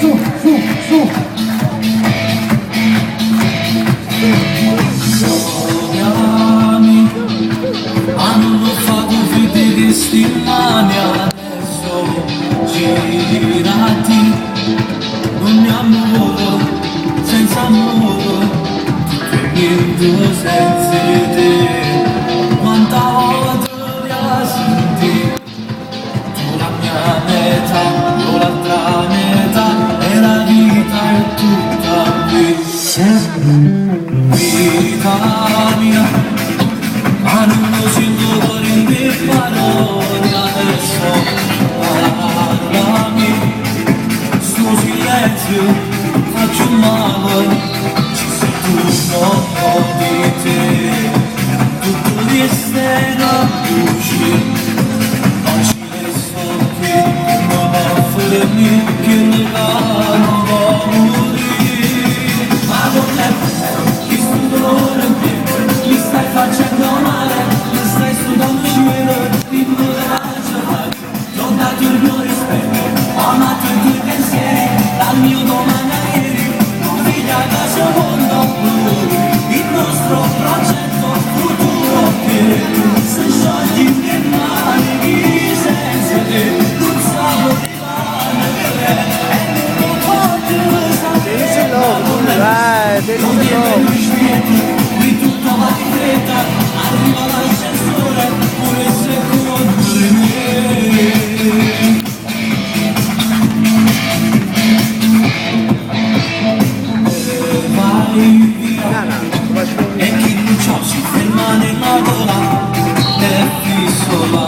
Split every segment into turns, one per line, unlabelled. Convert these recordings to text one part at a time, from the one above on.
su, su, su. Sognami, hanno fatto finti di stimani, adesso girati, ogni amore, senza amore, tutto niente senza te, quanta volta ti ha sentito, tu la mia metà, io l'altra metà, e la vita è tutta qui. Vita mia, ma non lo sento con le mie parole, adesso parlami, sto silenzio faccio male, ci sei tu, non di te, tutto di stella luci, non ci resto qui, non offrirmi che le non può morire, ma non è mi stai facendo male, mi stai sudando cielo, ritmo della giornata, ti ho dato il mio rispetto, ho amato i tuoi pensieri, dal mio domani a ieri, non figlia da secondo, il nostro progetto futuro che se sciogli le mani senza te, non so rimanere, e non posso sapere, non devo rispetto. Tutto va di fretta, arriva l'ascensore, pure se contro me. Vai via, e chi non c'ho si ferma nella gola, è fisso la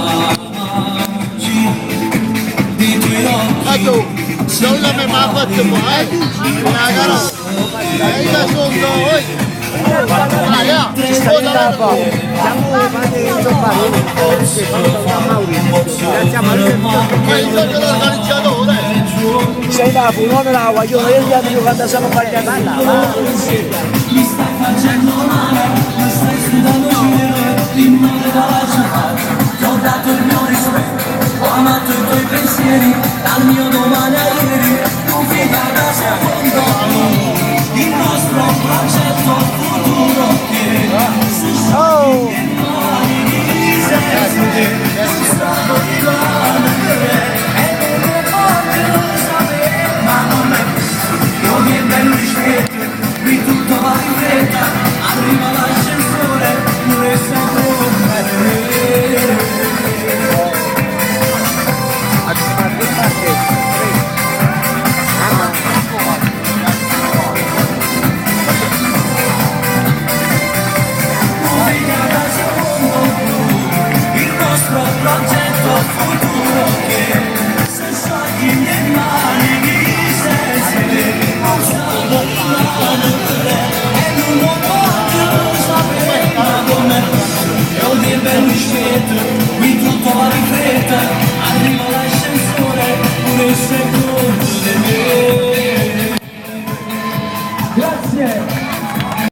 magia dei tuoi occhi.
Non la me ma ha fatto mai, la gara, lei la sono
Ci sta da poco, siamo fatti in barone, che fanno Maurizio, ringraziamo
ma il giorno dell'organizzatore.
sei da non la voglio, io gli altri quando siamo fatti a balla.
Mi stai facendo male, mi stai sudando cielo, ritmo della giornata, ti ho dato il mio rispetto, ho amato i tuoi pensieri, dal mio domani a ieri, non fida da secondo, il nostro progetto futuro che se sciogli le mani senza te, non stavo rimanere, e non lo voglio sapere, ma non è così, io mi bello rispetto, qui tutto va in fretta, arriva l'ascensore, pure se correre. Il nostro progetto futuro che se sciogli le mani senza te, non stavo rimanere, e non lo voglio sapere, ma com'è, devo dire bello scelto, qui tutto va in fretta, arriva l'ascensore, pure secondo di me. Grazie.